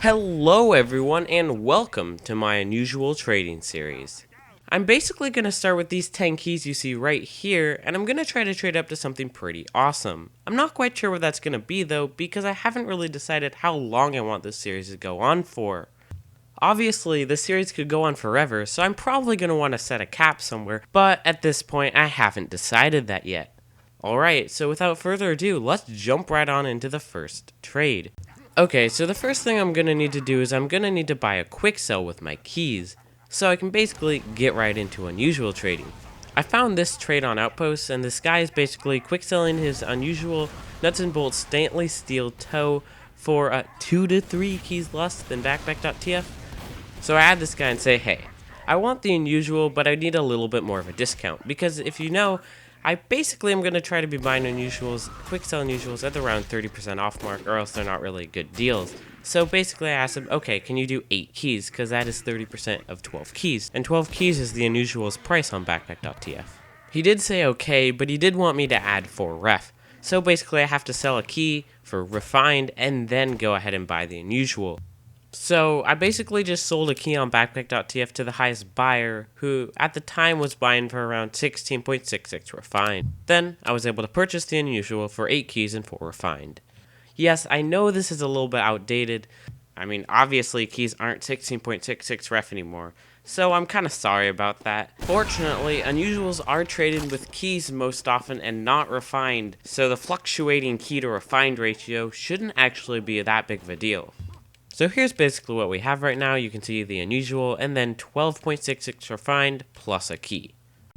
Hello everyone and welcome to my unusual trading series. I'm basically going to start with these 10 keys you see right here, and I'm going to try to trade up to something pretty awesome. I'm not quite sure what that's going to be though, because I haven't really decided how long I want this series to go on for. Obviously, this series could go on forever, so I'm probably going to want to set a cap somewhere, but at this point I haven't decided that yet. Alright, so without further ado, let's jump right on into the first trade. Okay, so the first thing I'm going to need to do is I'm going to need to buy a quick sell with my keys, so I can basically get right into unusual trading. I found this trade on Outposts, and this guy is basically quick selling his unusual nuts and bolts stainless steel toe for 2 to 3 keys less than backpack.tf. So I add this guy and say, hey, I want the unusual, but I need a little bit more of a discount, because if you know, I basically am going to try to be buying unusuals, quick sell unusuals at the around 30% off mark, or else they're not really good deals. So basically I asked him, okay, can you do 8 keys, because that is 30% of 12 keys, and 12 keys is the unusual's price on backpack.tf. He did say okay, but he did want me to add 4 ref. So basically I have to sell a key for refined and then go ahead and buy the unusual. So I basically just sold a key on backpack.tf to the highest buyer, who at the time was buying for around 16.66 refined. Then I was able to purchase the unusual for 8 keys and 4 refined. Yes, I know this is a little bit outdated. I mean, obviously keys aren't 16.66 ref anymore, so I'm kind of sorry about that. Fortunately, unusuals are traded with keys most often and not refined, so the fluctuating key to refined ratio shouldn't actually be that big of a deal. So here's basically what we have right now. You can see the unusual and then 12.66 refined plus a key.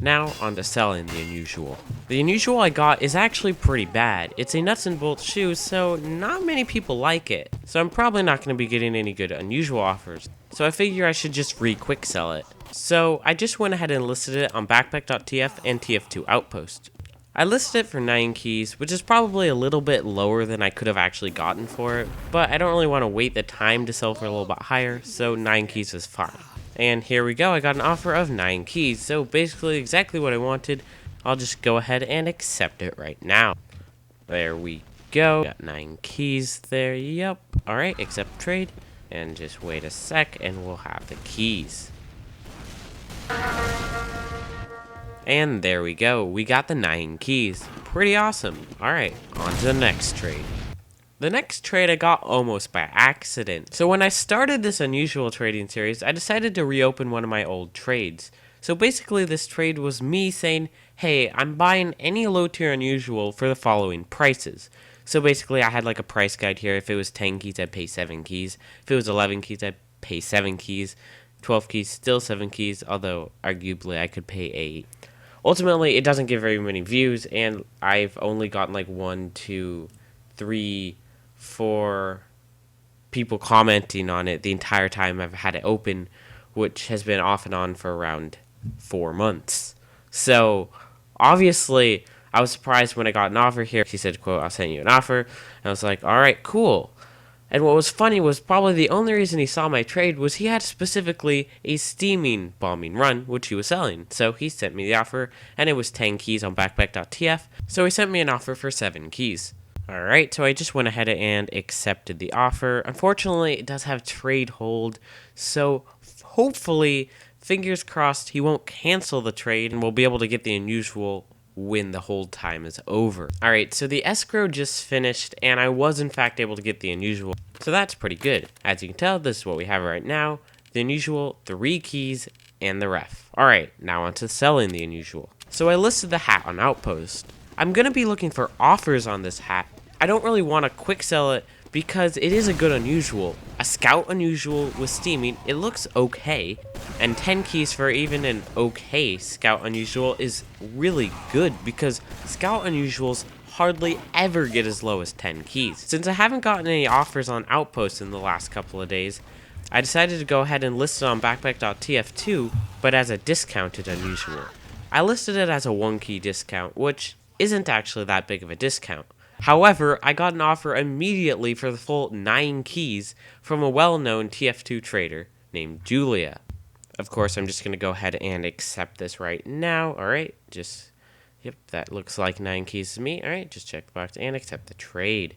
Now on to selling the unusual. The unusual I got is actually pretty bad. It's a nuts and bolts shoe, so not many people like it. So I'm probably not going to be getting any good unusual offers. So I figure I should just quick sell it. So I just went ahead and listed it on backpack.tf and TF2 Outpost. I listed it for 9 keys, which is probably a little bit lower than I could have actually gotten for it, but I don't really want to wait the time to sell for a little bit higher, so 9 keys is fine. And here we go, I got an offer of 9 keys, so basically exactly what I wanted. I'll just go ahead and accept it right now. There we go, got 9 keys there, yep. Alright, accept trade, and just wait a sec and we'll have the keys. And there we go, we got the 9 keys. Pretty awesome. Alright, on to the next trade. The next trade I got almost by accident. So when I started this unusual trading series, I decided to reopen one of my old trades. So basically this trade was me saying, hey, I'm buying any low tier unusual for the following prices. So basically I had like a price guide here. If it was 10 keys, I'd pay 7 keys. If it was 11 keys, I'd pay 7 keys. 12 keys, still 7 keys, although arguably I could pay 8. Ultimately, it doesn't get very many views, and I've only gotten like 1, 2, 3, 4 people commenting on it the entire time I've had it open, which has been off and on for around 4 months. So, obviously, I was surprised when I got an offer here. She said, quote, I'll send you an offer. And I was like, alright, cool. And what was funny was probably the only reason he saw my trade was he had specifically a steaming bombing run, which he was selling. So he sent me the offer, and it was 10 keys on backpack.tf, so he sent me an offer for 7 keys. Alright, so I just went ahead and accepted the offer. Unfortunately, it does have trade hold, so hopefully, fingers crossed, he won't cancel the trade, and we'll be able to get the unusual when the hold time is over. Alright, so the escrow just finished, and I was in fact able to get the unusual. So that's pretty good. As you can tell, this is what we have right now. The unusual, 3 keys, and the ref. Alright, now on to selling the unusual. So I listed the hat on Outpost. I'm going to be looking for offers on this hat. I don't really want to quick sell it because it is a good unusual. A scout unusual with steaming, it looks okay. And 10 keys for even an okay scout unusual is really good because scout unusuals hardly ever get as low as 10 keys. Since I haven't gotten any offers on Outposts in the last couple of days, I decided to go ahead and list it on backpack.tf2, but as a discounted unusual. I listed it as a 1 key discount, which isn't actually that big of a discount. However, I got an offer immediately for the full 9 keys from a well-known TF2 trader named Julia. Of course, I'm just going to go ahead and accept this right now. Alright, yep, that looks like 9 keys to me. Alright, just check the box and accept the trade.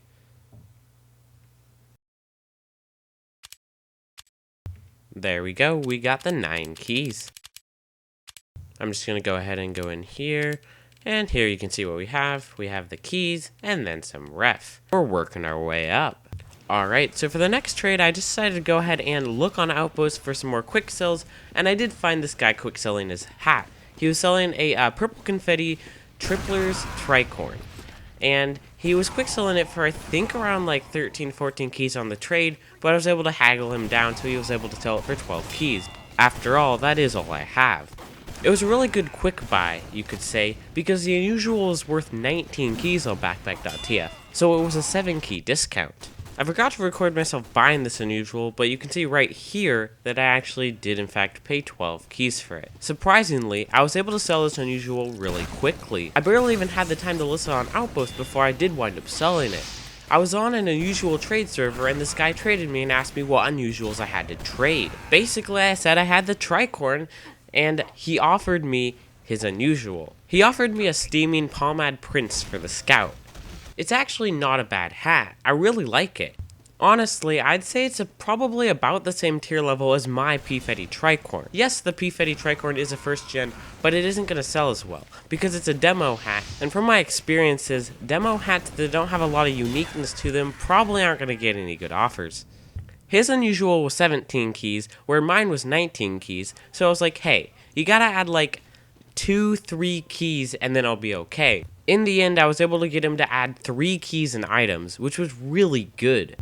There we go. We got the 9 keys. I'm just going to go ahead and go in here. And here you can see what we have. We have the keys and then some ref. We're working our way up. Alright, so for the next trade, I just decided to go ahead and look on Outpost for some more quick sells. And I did find this guy quick selling his hat. He was selling a purple confetti Triplers tricorn. And he was quick selling it for I think around like 13, 14 keys on the trade, but I was able to haggle him down so he was able to sell it for 12 keys. After all, that is all I have. It was a really good quick buy, you could say, because the unusual is worth 19 keys on backpack.tf, so it was a 7 key discount. I forgot to record myself buying this unusual, but you can see right here that I actually did in fact pay 12 keys for it. Surprisingly, I was able to sell this unusual really quickly. I barely even had the time to list it on Outpost before I did wind up selling it. I was on an unusual trade server and this guy traded me and asked me what unusuals I had to trade. Basically, I said I had the tricorn and he offered me his unusual. He offered me a steaming pomade prince for the scout. It's actually not a bad hat. I really like it. Honestly, I'd say it's probably about the same tier level as my P-Fetty Tricorn. Yes, the P-Fetty Tricorn is a first gen, but it isn't going to sell as well, because it's a demo hat, and from my experiences, demo hats that don't have a lot of uniqueness to them probably aren't going to get any good offers. His unusual was 17 keys, where mine was 19 keys, so I was like, hey, you gotta add like 2-3 keys and then I'll be okay. In the end, I was able to get him to add 3 keys and items, which was really good.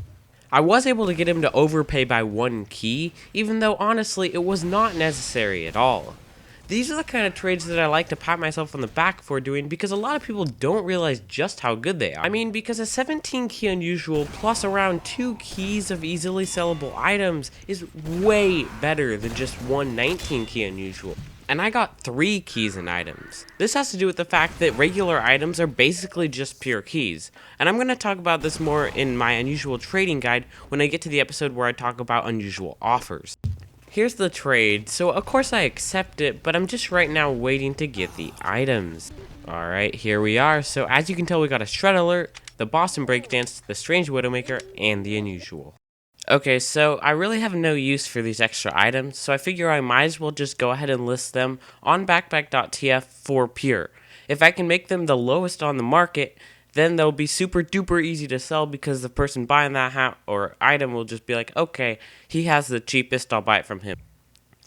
I was able to get him to overpay by 1 key, even though honestly it was not necessary at all. These are the kind of trades that I like to pat myself on the back for doing because a lot of people don't realize just how good they are. I mean, because a 17 key unusual plus around 2 keys of easily sellable items is way better than just one 19 key unusual. And I got 3 keys and items. This has to do with the fact that regular items are basically just pure keys. And I'm going to talk about this more in my unusual trading guide when I get to the episode where I talk about unusual offers. Here's the trade, so of course I accept it, but I'm just right now waiting to get the items. Alright, here we are. So as you can tell, we got a Shred Alert, the Boston Breakdance, the Strange Widowmaker, and the Unusual. Okay, so I really have no use for these extra items, so I figure I might as well just go ahead and list them on backpack.tf for pure. If I can make them the lowest on the market, then they'll be super duper easy to sell because the person buying that hat or item will just be like, okay, he has the cheapest, I'll buy it from him.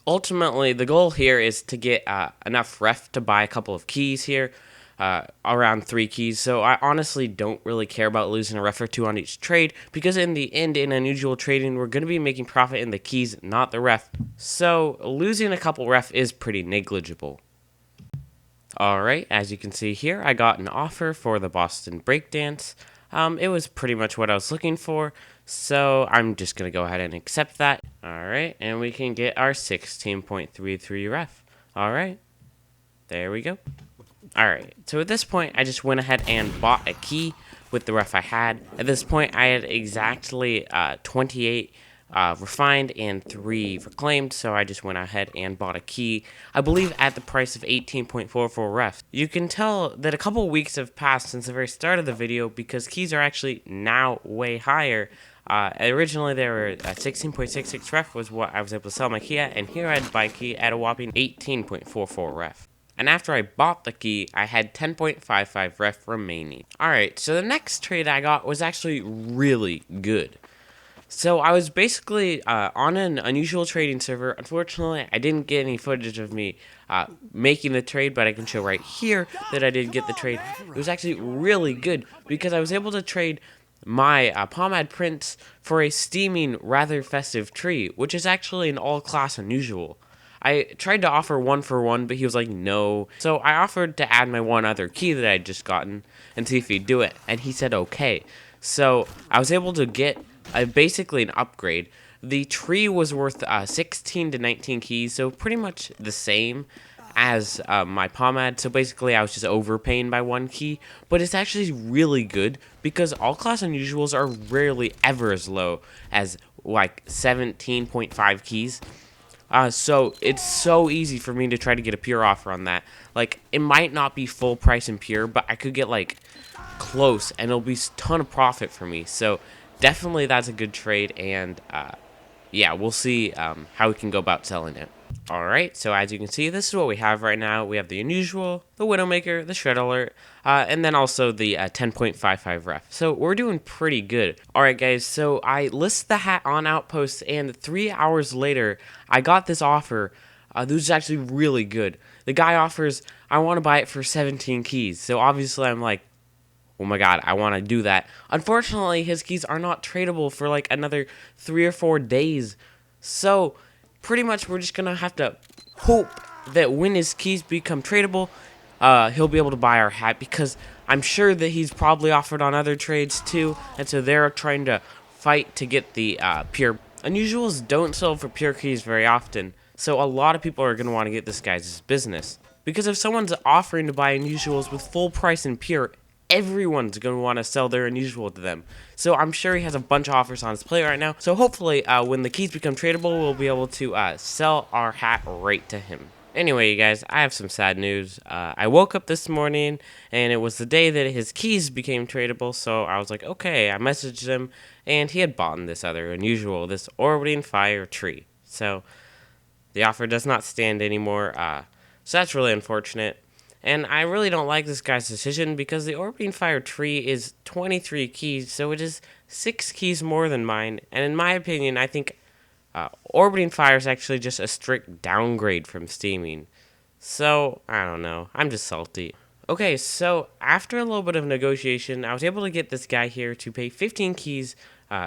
Ultimately, the goal here is to get enough ref to buy a couple of keys here, around 3 keys, so I honestly don't really care about losing a ref or 2 on each trade, because in the end, in unusual trading, we're going to be making profit in the keys, not the ref, so losing a couple ref is pretty negligible. Alright, as you can see here, I got an offer for the Boston Breakdance. It was pretty much what I was looking for, so I'm just going to go ahead and accept that. Alright, and we can get our 16.33 ref. Alright, there we go. Alright, so at this point, I just went ahead and bought a key with the ref I had. At this point, I had exactly 28 refined and 3 reclaimed, so I just went ahead and bought a key, I believe at the price of 18.44 ref. You can tell that a couple weeks have passed since the very start of the video because keys are actually now way higher. Originally they were 16.66 ref was what I was able to sell my key at, and here I had to buy a key at a whopping 18.44 ref. And after I bought the key, I had 10.55 ref remaining. Alright, so the next trade I got was actually really good. So I was basically on an unusual trading server. Unfortunately, I didn't get any footage of me making the trade, but I can show right here that I did get the trade. It was actually really good because I was able to trade my pomade prince for a steaming, rather festive tree, which is actually an all-class unusual. I tried to offer 1 for 1, but he was like, no. So I offered to add my one other key that I had just gotten and see if he'd do it, and he said okay. So I was able to get basically an upgrade. The tree was worth 16 to 19 keys, so pretty much the same as my pomade. So basically I was just overpaying by 1 key, but it's actually really good because all class unusuals are rarely ever as low as like 17.5 keys. So it's so easy for me to try to get a pure offer on that. Like, it might not be full price in pure, but I could get like close and it'll be a ton of profit for me. So definitely that's a good trade, and yeah, we'll see how we can go about selling it. Alright, so as you can see, this is what we have right now. We have the unusual, the Widowmaker, the Shred Alert, and then also the 10.55 ref. So we're doing pretty good. Alright guys, so I list the hat on Outpost, and 3 hours later, I got this offer. This is actually really good. The guy offers, I want to buy it for 17 keys. So obviously I'm like, oh my god, I want to do that. Unfortunately, his keys are not tradable for like another 3 or 4 days. So pretty much we're just gonna have to hope that when his keys become tradable, he'll be able to buy our hat, because I'm sure that he's probably offered on other trades too, and so they're trying to fight to get the pure. Unusuals don't sell for pure keys very often, so a lot of people are gonna want to get this guy's business, because if someone's offering to buy unusuals with full price and pure, everyone's going to want to sell their unusual to them. So I'm sure he has a bunch of offers on his plate right now. So hopefully when the keys become tradable, we'll be able to sell our hat right to him. Anyway, you guys, I have some sad news. I woke up this morning, and it was the day that his keys became tradable, so I was like, okay, I messaged him, and he had bought this other unusual, this orbiting fire tree. So the offer does not stand anymore, so that's really unfortunate. And I really don't like this guy's decision, because the orbiting fire tree is 23 keys, so it is 6 keys more than mine. And in my opinion, I think orbiting fire is actually just a strict downgrade from steaming. So, I don't know. I'm just salty. Okay, so after a little bit of negotiation, I was able to get this guy here to pay 15 keys,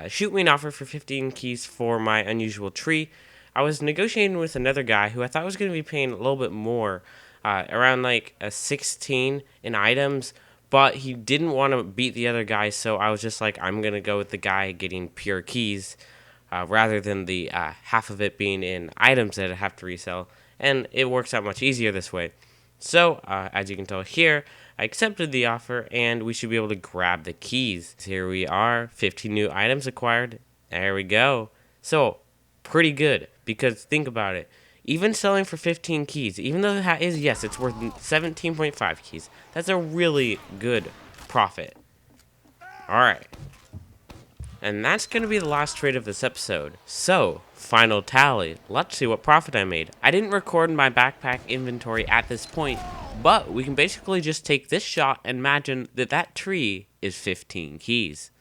shoot me an offer for 15 keys for my unusual tree. I was negotiating with another guy who I thought was going to be paying a little bit more, around like a 16 in items, but he didn't want to beat the other guy, so I was just like, I'm going to go with the guy getting pure keys, rather than the half of it being in items that I have to resell, and it works out much easier this way. So, as you can tell here, I accepted the offer, and we should be able to grab the keys. Here we are, 15 new items acquired. There we go. So, pretty good, because think about it. Even selling for 15 keys, even though the hat is, yes, it's worth 17.5 keys, that's a really good profit. Alright. And that's going to be the last trade of this episode. So, final tally. Let's see what profit I made. I didn't record my backpack inventory at this point, but we can basically just take this shot and imagine that that tree is 15 keys.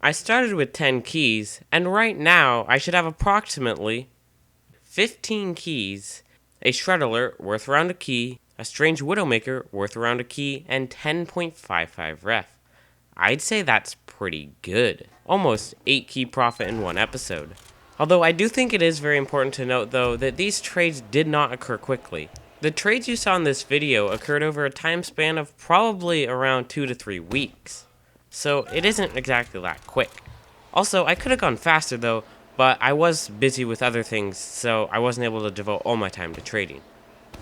I started with 10 keys, and right now I should have approximately 15 keys, a Shred Alert worth around a key, a Strange Widowmaker worth around a key, and 10.55 ref. I'd say that's pretty good. Almost 8 key profit in one episode. Although I do think it is very important to note though that these trades did not occur quickly. The trades you saw in this video occurred over a time span of probably around 2 to 3 weeks. So it isn't exactly that quick. Also, I could have gone faster though, but I was busy with other things, so I wasn't able to devote all my time to trading.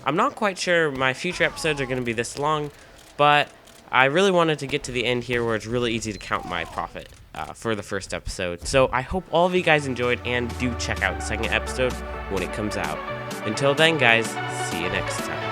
I'm not quite sure my future episodes are going to be this long, but I really wanted to get to the end here where it's really easy to count my profit for the first episode. So I hope all of you guys enjoyed, and do check out the second episode when it comes out. Until then, guys, see you next time.